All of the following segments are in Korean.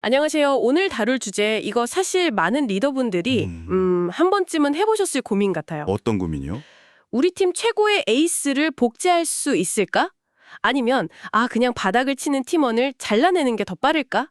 안녕하세요. 오늘 다룰 주제, 이거 사실 많은 리더분들이 한 번쯤은 해보셨을 고민 같아요. 어떤 고민이요? 우리 팀 최고의 에이스를 복제할 수 있을까? 아니면 그냥 바닥을 치는 팀원을 잘라내는 게 더 빠를까?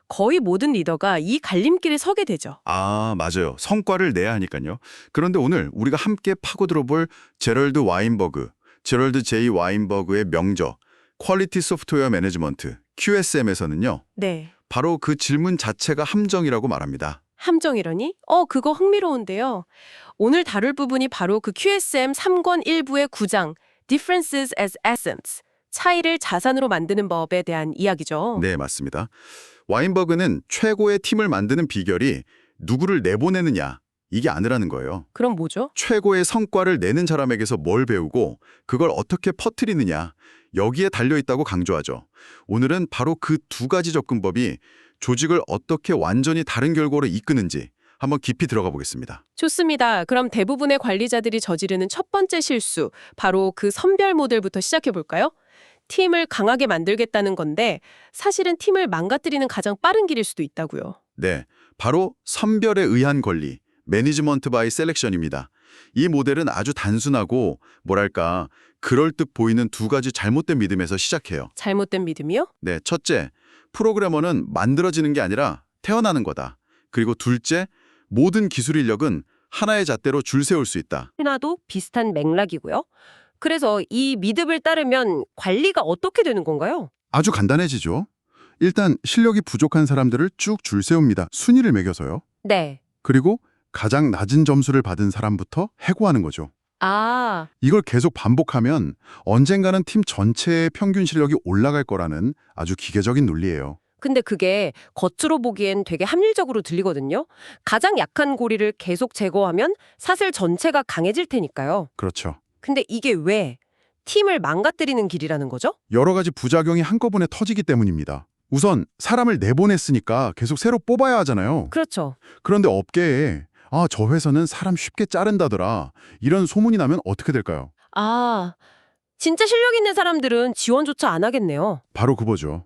거의 모든 리더가 이 갈림길에 서게 되죠. 맞아요. 성과를 내야 하니까요. 그런데 오늘 우리가 함께 파고들어볼 제럴드 J. 와인버그의 명저, 퀄리티 소프트웨어 매니지먼트, QSM에서는요. 네. 바로 그 질문 자체가 함정이라고 말합니다. 함정이라니? 그거 흥미로운데요. 오늘 다룰 부분이 바로 그 QSM 3권 1부의 9장, Differences as Essence, 차이를 자산으로 만드는 법에 대한 이야기죠. 네, 맞습니다. 와인버그는 최고의 팀을 만드는 비결이 누구를 내보내느냐, 이게 아니라는 거예요. 그럼 뭐죠? 최고의 성과를 내는 사람에게서 뭘 배우고 그걸 어떻게 퍼뜨리느냐, 여기에 달려있다고 강조하죠. 오늘은 바로 그 두 가지 접근법이 조직을 어떻게 완전히 다른 결과로 이끄는지 한번 깊이 들어가 보겠습니다. 좋습니다. 그럼 대부분의 관리자들이 저지르는 첫 번째 실수, 바로 그 선별 모델부터 시작해 볼까요? 팀을 강하게 만들겠다는 건데 사실은 팀을 망가뜨리는 가장 빠른 길일 수도 있다고요. 네, 바로 선별에 의한 권리, 매니지먼트 바이 셀렉션입니다. 이 모델은 아주 단순하고 뭐랄까 그럴듯 보이는 두 가지 잘못된 믿음에서 시작해요. 잘못된 믿음이요? 네, 첫째, 프로그래머는 만들어지는 게 아니라 태어나는 거다. 그리고 둘째, 모든 기술 인력은 하나의 잣대로 줄 세울 수 있다. 하나도 비슷한 맥락이고요. 그래서 이 믿음을 따르면 관리가 어떻게 되는 건가요? 아주 간단해지죠. 일단 실력이 부족한 사람들을 쭉 줄 세웁니다. 순위를 매겨서요. 네. 그리고 가장 낮은 점수를 받은 사람부터 해고하는 거죠. 이걸 계속 반복하면 언젠가는 팀 전체의 평균 실력이 올라갈 거라는 아주 기계적인 논리예요. 근데 그게 겉으로 보기엔 되게 합리적으로 들리거든요. 가장 약한 고리를 계속 제거하면 사슬 전체가 강해질 테니까요. 그렇죠. 근데 이게 왜 팀을 망가뜨리는 길이라는 거죠? 여러 가지 부작용이 한꺼번에 터지기 때문입니다. 우선 사람을 내보냈으니까 계속 새로 뽑아야 하잖아요. 그렇죠. 그런데 업계에 저 회사는 사람 쉽게 자른다더라. 이런 소문이 나면 어떻게 될까요? 진짜 실력 있는 사람들은 지원조차 안 하겠네요. 바로 그거죠.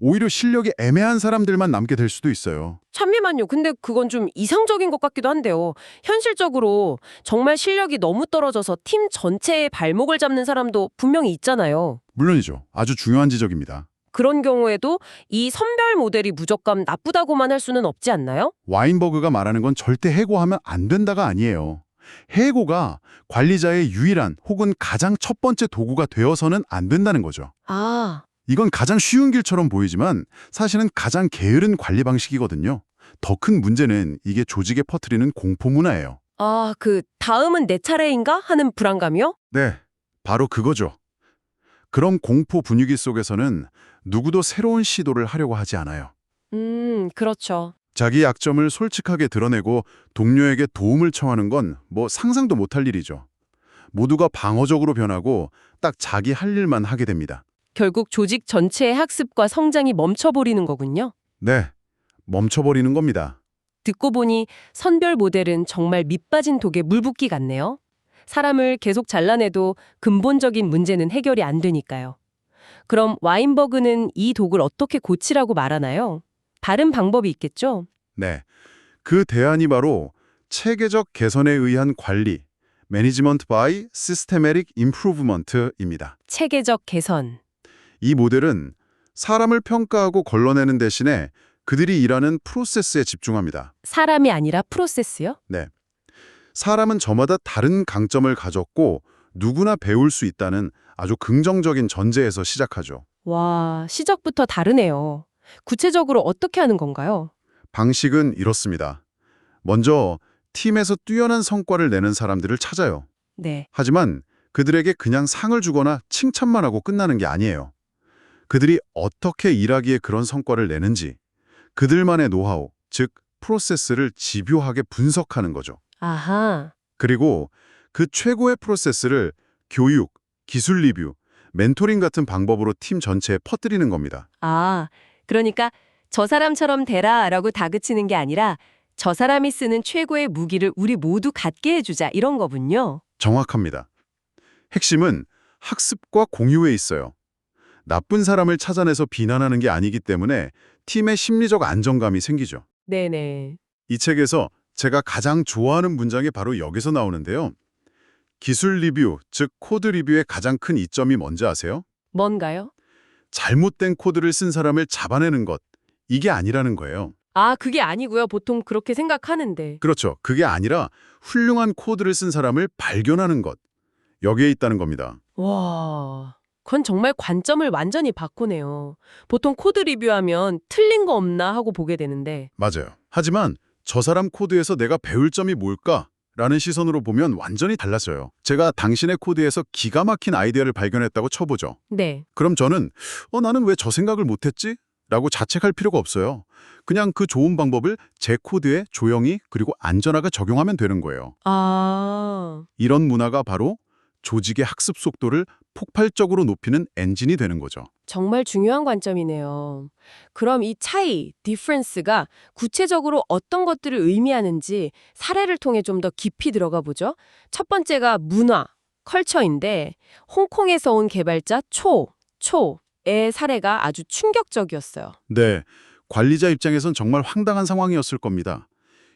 오히려 실력이 애매한 사람들만 남게 될 수도 있어요. 잠시만요. 근데 그건 좀 이상적인 것 같기도 한데요. 현실적으로 정말 실력이 너무 떨어져서 팀 전체의 발목을 잡는 사람도 분명히 있잖아요. 물론이죠. 아주 중요한 지적입니다. 그런 경우에도 이 선별 모델이 무조건 나쁘다고만 할 수는 없지 않나요? 와인버그가 말하는 건 절대 해고하면 안 된다가 아니에요. 해고가 관리자의 유일한 혹은 가장 첫 번째 도구가 되어서는 안 된다는 거죠. 이건 가장 쉬운 길처럼 보이지만 사실은 가장 게으른 관리 방식이거든요. 더 큰 문제는 이게 조직에 퍼뜨리는 공포 문화예요. 그 다음은 내 차례인가 하는 불안감이요? 네, 바로 그거죠. 그런 공포 분위기 속에서는 누구도 새로운 시도를 하려고 하지 않아요. 그렇죠. 자기 약점을 솔직하게 드러내고 동료에게 도움을 청하는 건 상상도 못할 일이죠. 모두가 방어적으로 변하고 딱 자기 할 일만 하게 됩니다. 결국 조직 전체의 학습과 성장이 멈춰버리는 거군요. 네, 멈춰버리는 겁니다. 듣고 보니 선별 모델은 정말 밑빠진 독에 물 붓기 같네요. 사람을 계속 잘라내도 근본적인 문제는 해결이 안 되니까요. 그럼 와인버그는 이 독을 어떻게 고치라고 말하나요? 다른 방법이 있겠죠? 네, 그 대안이 바로 체계적 개선에 의한 관리, Management by Systematic Improvement입니다. 체계적 개선. 이 모델은 사람을 평가하고 걸러내는 대신에 그들이 일하는 프로세스에 집중합니다. 사람이 아니라 프로세스요? 네, 사람은 저마다 다른 강점을 가졌고 누구나 배울 수 있다는 아주 긍정적인 전제에서 시작하죠. 와, 시작부터 다르네요. 구체적으로 어떻게 하는 건가요? 방식은 이렇습니다. 먼저 팀에서 뛰어난 성과를 내는 사람들을 찾아요. 네. 하지만 그들에게 그냥 상을 주거나 칭찬만 하고 끝나는 게 아니에요. 그들이 어떻게 일하기에 그런 성과를 내는지, 그들만의 노하우, 즉 프로세스를 집요하게 분석하는 거죠. 아하. 그리고 그 최고의 프로세스를 교육, 기술 리뷰, 멘토링 같은 방법으로 팀 전체에 퍼뜨리는 겁니다. 그러니까 저 사람처럼 되라라고 다그치는 게 아니라 저 사람이 쓰는 최고의 무기를 우리 모두 갖게 해주자 이런 거군요. 정확합니다. 핵심은 학습과 공유에 있어요. 나쁜 사람을 찾아내서 비난하는 게 아니기 때문에 팀의 심리적 안정감이 생기죠. 네네. 이 책에서 제가 가장 좋아하는 문장이 바로 여기서 나오는데요. 기술 리뷰, 즉 코드 리뷰의 가장 큰 이점이 뭔지 아세요? 뭔가요? 잘못된 코드를 쓴 사람을 잡아내는 것, 이게 아니라는 거예요. 아, 그게 아니고요. 보통 그렇게 생각하는데. 그렇죠. 그게 아니라 훌륭한 코드를 쓴 사람을 발견하는 것, 여기에 있다는 겁니다. 와, 그건 정말 관점을 완전히 바꾸네요. 보통 코드 리뷰하면 틀린 거 없나 하고 보게 되는데. 맞아요. 하지만 저 사람 코드에서 내가 배울 점이 뭘까? 라는 시선으로 보면 완전히 달라져요. 제가 당신의 코드에서 기가 막힌 아이디어를 발견했다고 쳐보죠. 네. 그럼 저는 나는 왜 저 생각을 못했지? 라고 자책할 필요가 없어요. 그냥 그 좋은 방법을 제 코드에 조용히 그리고 안전하게 적용하면 되는 거예요. 아, 이런 문화가 바로 조직의 학습 속도를 폭발적으로 높이는 엔진이 되는 거죠. 정말 중요한 관점이네요. 그럼 이 차이, difference가 구체적으로 어떤 것들을 의미하는지 사례를 통해 좀 더 깊이 들어가 보죠. 첫 번째가 문화, 컬처인데 홍콩에서 온 개발자 초의 사례가 아주 충격적이었어요. 네, 관리자 입장에선 정말 황당한 상황이었을 겁니다.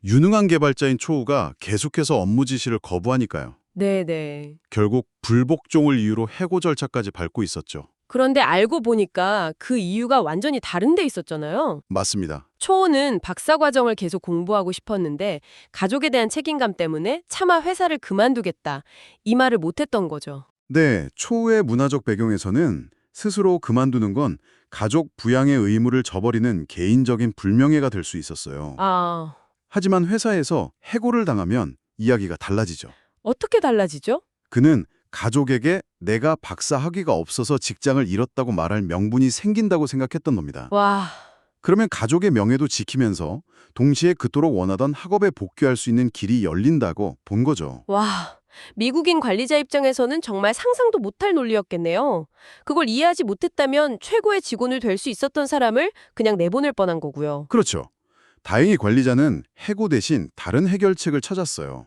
유능한 개발자인 초우가 계속해서 업무 지시를 거부하니까요. 네네. 결국 불복종을 이유로 해고 절차까지 밟고 있었죠. 그런데 알고 보니까 그 이유가 완전히 다른 데 있었잖아요. 맞습니다. 초호는 박사 과정을 계속 공부하고 싶었는데 가족에 대한 책임감 때문에 차마 회사를 그만두겠다. 이 말을 못했던 거죠. 네, 초우의 문화적 배경에서는 스스로 그만두는 건 가족 부양의 의무를 저버리는 개인적인 불명예가 될 수 있었어요. 아, 하지만 회사에서 해고를 당하면 이야기가 달라지죠. 어떻게 달라지죠? 그는 가족에게 내가 박사 학위가 없어서 직장을 잃었다고 말할 명분이 생긴다고 생각했던 겁니다. 와, 그러면 가족의 명예도 지키면서 동시에 그토록 원하던 학업에 복귀할 수 있는 길이 열린다고 본 거죠. 와. 미국인 관리자 입장에서는 정말 상상도 못할 논리였겠네요. 그걸 이해하지 못했다면 최고의 직원을 될 수 있었던 사람을 그냥 내보낼 뻔한 거고요. 그렇죠. 다행히 관리자는 해고 대신 다른 해결책을 찾았어요.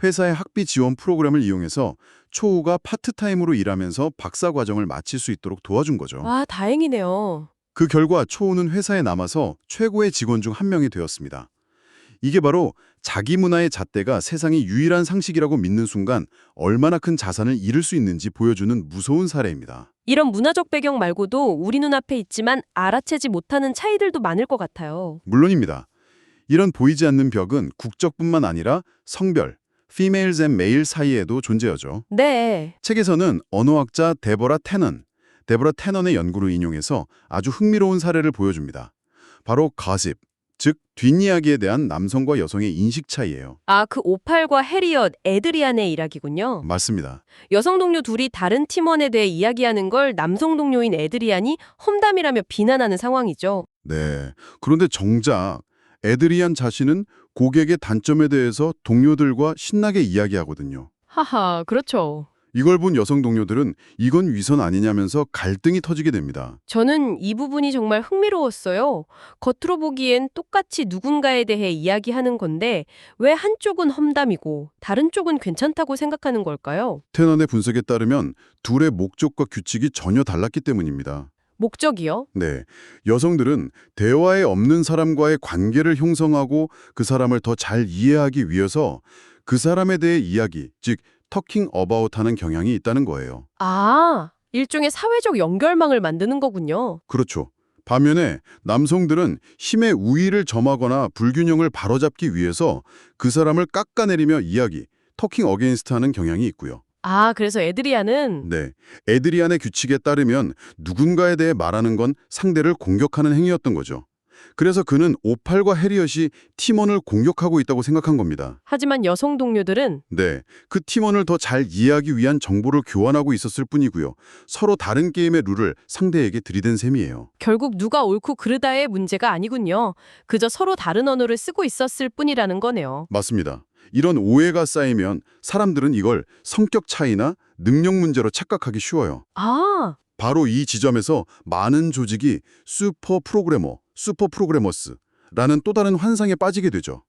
회사의 학비 지원 프로그램을 이용해서 초우가 파트타임으로 일하면서 박사 과정을 마칠 수 있도록 도와준 거죠. 와, 다행이네요. 그 결과 초우는 회사에 남아서 최고의 직원 중 한 명이 되었습니다. 이게 바로 자기 문화의 잣대가 세상의 유일한 상식이라고 믿는 순간 얼마나 큰 자산을 잃을 수 있는지 보여주는 무서운 사례입니다. 이런 문화적 배경 말고도 우리 눈앞에 있지만 알아채지 못하는 차이들도 많을 것 같아요. 물론입니다. 이런 보이지 않는 벽은 국적뿐만 아니라 성별, females and male 사이에도 존재하죠. 네. 책에서는 언어학자 데보라 테넌의 연구를 인용해서 아주 흥미로운 사례를 보여줍니다. 바로 가십, 즉 뒷이야기에 대한 남성과 여성의 인식 차이예요. 아, 그 오팔과 해리엇, 에드리안의 일학이군요. 맞습니다. 여성 동료 둘이 다른 팀원에 대해 이야기하는 걸 남성 동료인 에드리안이 험담이라며 비난하는 상황이죠. 네. 그런데 정작 에드리안 자신은 고객의 단점에 대해서 동료들과 신나게 이야기하거든요. 하하, 그렇죠. 이걸 본 여성 동료들은 이건 위선 아니냐면서 갈등이 터지게 됩니다. 저는 이 부분이 정말 흥미로웠어요. 겉으로 보기엔 똑같이 누군가에 대해 이야기하는 건데 왜 한쪽은 험담이고 다른 쪽은 괜찮다고 생각하는 걸까요? 테넌의 분석에 따르면 둘의 목적과 규칙이 전혀 달랐기 때문입니다. 목적이요? 네, 여성들은 대화에 없는 사람과의 관계를 형성하고 그 사람을 더 잘 이해하기 위해서 그 사람에 대해 이야기, 즉 터킹 어바웃 하는 경향이 있다는 거예요. 아, 일종의 사회적 연결망을 만드는 거군요. 그렇죠. 반면에 남성들은 힘의 우위를 점하거나 불균형을 바로잡기 위해서 그 사람을 깎아내리며 이야기, 터킹 어게인스트 하는 경향이 있고요. 아, 그래서 에드리안은 네, 에드리안의 규칙에 따르면 누군가에 대해 말하는 건 상대를 공격하는 행위였던 거죠. 그래서 그는 오팔과 해리엇이 팀원을 공격하고 있다고 생각한 겁니다. 하지만 여성 동료들은 네, 그 팀원을 더 잘 이해하기 위한 정보를 교환하고 있었을 뿐이고요. 서로 다른 게임의 룰을 상대에게 들이댄 셈이에요. 결국 누가 옳고 그르다의 문제가 아니군요. 그저 서로 다른 언어를 쓰고 있었을 뿐이라는 거네요. 맞습니다. 이런 오해가 쌓이면 사람들은 이걸 성격 차이나 능력 문제로 착각하기 쉬워요. 아, 바로 이 지점에서 많은 조직이 슈퍼 프로그래머스라는 또 다른 환상에 빠지게 되죠.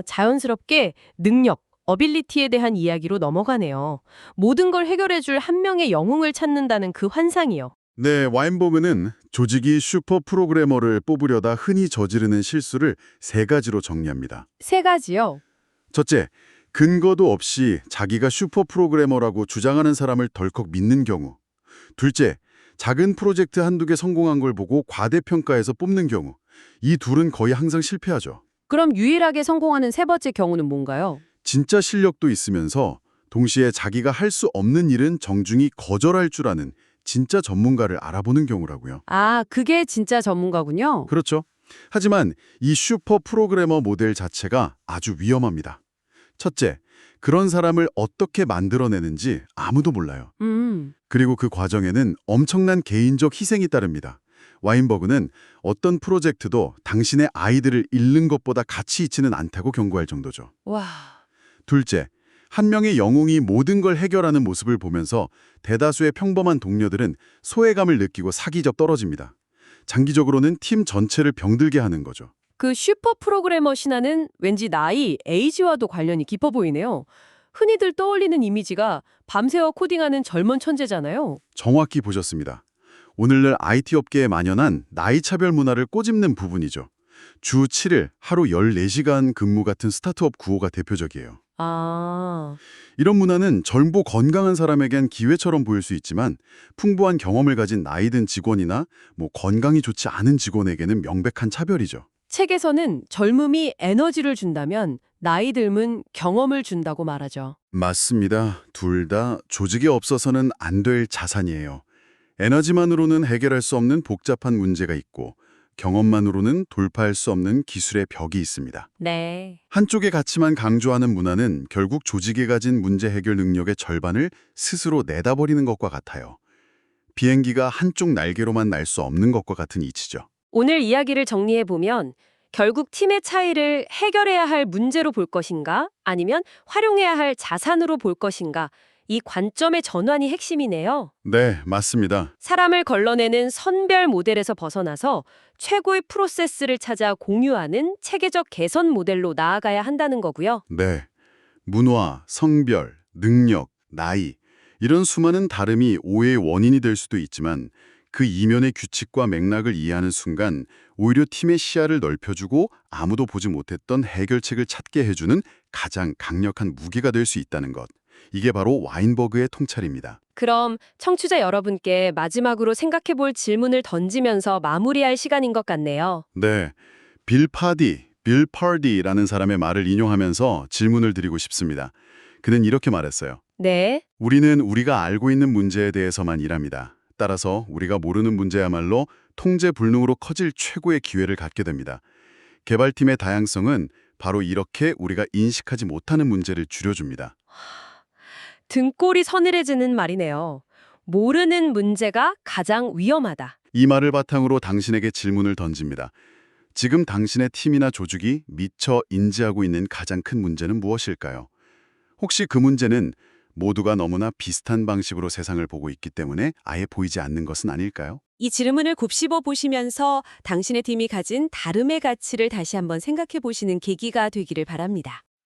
자연스럽게 능력, 어빌리티에 대한 이야기로 넘어가네요. 모든 걸 해결해줄 한 명의 영웅을 찾는다는 그 환상이요. 네, 와인버그는 조직이 슈퍼 프로그래머를 뽑으려다 흔히 저지르는 실수를 세 가지로 정리합니다. 세 가지요. 첫째, 근거도 없이 자기가 슈퍼 프로그래머라고 주장하는 사람을 덜컥 믿는 경우. 둘째, 작은 프로젝트 한두 개 성공한 걸 보고 과대평가해서 뽑는 경우. 이 둘은 거의 항상 실패하죠. 그럼 유일하게 성공하는 세 번째 경우는 뭔가요? 진짜 실력도 있으면서 동시에 자기가 할 수 없는 일은 정중히 거절할 줄 아는 진짜 전문가를 알아보는 경우라고요. 아, 그게 진짜 전문가군요. 그렇죠. 하지만 이 슈퍼 프로그래머 모델 자체가 아주 위험합니다. 첫째, 그런 사람을 어떻게 만들어내는지 아무도 몰라요. 그리고 그 과정에는 엄청난 개인적 희생이 따릅니다. 와인버그는 어떤 프로젝트도 당신의 아이들을 잃는 것보다 가치 있지는 않다고 경고할 정도죠. 와. 둘째, 한 명의 영웅이 모든 걸 해결하는 모습을 보면서 대다수의 평범한 동료들은 소외감을 느끼고 사기적 떨어집니다. 장기적으로는 팀 전체를 병들게 하는 거죠. 그 슈퍼 프로그래머 신화는 왠지 나이, 에이지와도 관련이 깊어 보이네요. 흔히들 떠올리는 이미지가 밤새워 코딩하는 젊은 천재잖아요. 정확히 보셨습니다. 오늘날 IT 업계에 만연한 나이 차별 문화를 꼬집는 부분이죠. 주 7일, 하루 14시간 근무 같은 스타트업 구호가 대표적이에요. 아, 이런 문화는 젊고 건강한 사람에겐 기회처럼 보일 수 있지만 풍부한 경험을 가진 나이든 직원이나 건강이 좋지 않은 직원에게는 명백한 차별이죠. 책에서는 젊음이 에너지를 준다면 나이 듦은 경험을 준다고 말하죠. 맞습니다. 둘 다 조직에 없어서는 안 될 자산이에요. 에너지만으로는 해결할 수 없는 복잡한 문제가 있고 경험만으로는 돌파할 수 없는 기술의 벽이 있습니다. 네. 한쪽의 가치만 강조하는 문화는 결국 조직이 가진 문제 해결 능력의 절반을 스스로 내다버리는 것과 같아요. 비행기가 한쪽 날개로만 날 수 없는 것과 같은 이치죠. 오늘 이야기를 정리해보면 결국 팀의 차이를 해결해야 할 문제로 볼 것인가 아니면 활용해야 할 자산으로 볼 것인가 이 관점의 전환이 핵심이네요. 네, 맞습니다. 사람을 걸러내는 선별 모델에서 벗어나서 최고의 프로세스를 찾아 공유하는 체계적 개선 모델로 나아가야 한다는 거고요. 네. 문화, 성별, 능력, 나이 이런 수많은 다름이 오해의 원인이 될 수도 있지만 그 이면의 규칙과 맥락을 이해하는 순간 오히려 팀의 시야를 넓혀주고 아무도 보지 못했던 해결책을 찾게 해주는 가장 강력한 무기가 될 수 있다는 것. 이게 바로 와인버그의 통찰입니다. 그럼 청취자 여러분께 마지막으로 생각해볼 질문을 던지면서 마무리할 시간인 것 같네요. 네, 빌 파디라는 사람의 말을 인용하면서 질문을 드리고 싶습니다. 그는 이렇게 말했어요. 네. 우리는 우리가 알고 있는 문제에 대해서만 일합니다. 따라서 우리가 모르는 문제야말로 통제 불능으로 커질 최고의 기회를 갖게 됩니다. 개발팀의 다양성은 바로 이렇게 우리가 인식하지 못하는 문제를 줄여줍니다. 등골이 서늘해지는 말이네요. 모르는 문제가 가장 위험하다. 이 말을 바탕으로 당신에게 질문을 던집니다. 지금 당신의 팀이나 조직이 미처 인지하고 있는 가장 큰 문제는 무엇일까요? 혹시 그 문제는 모두가 너무나 비슷한 방식으로 세상을 보고 있기 때문에 아예 보이지 않는 것은 아닐까요? 이 질문을 곱씹어 보시면서 당신의 팀이 가진 다름의 가치를 다시 한번 생각해 보시는 계기가 되기를 바랍니다.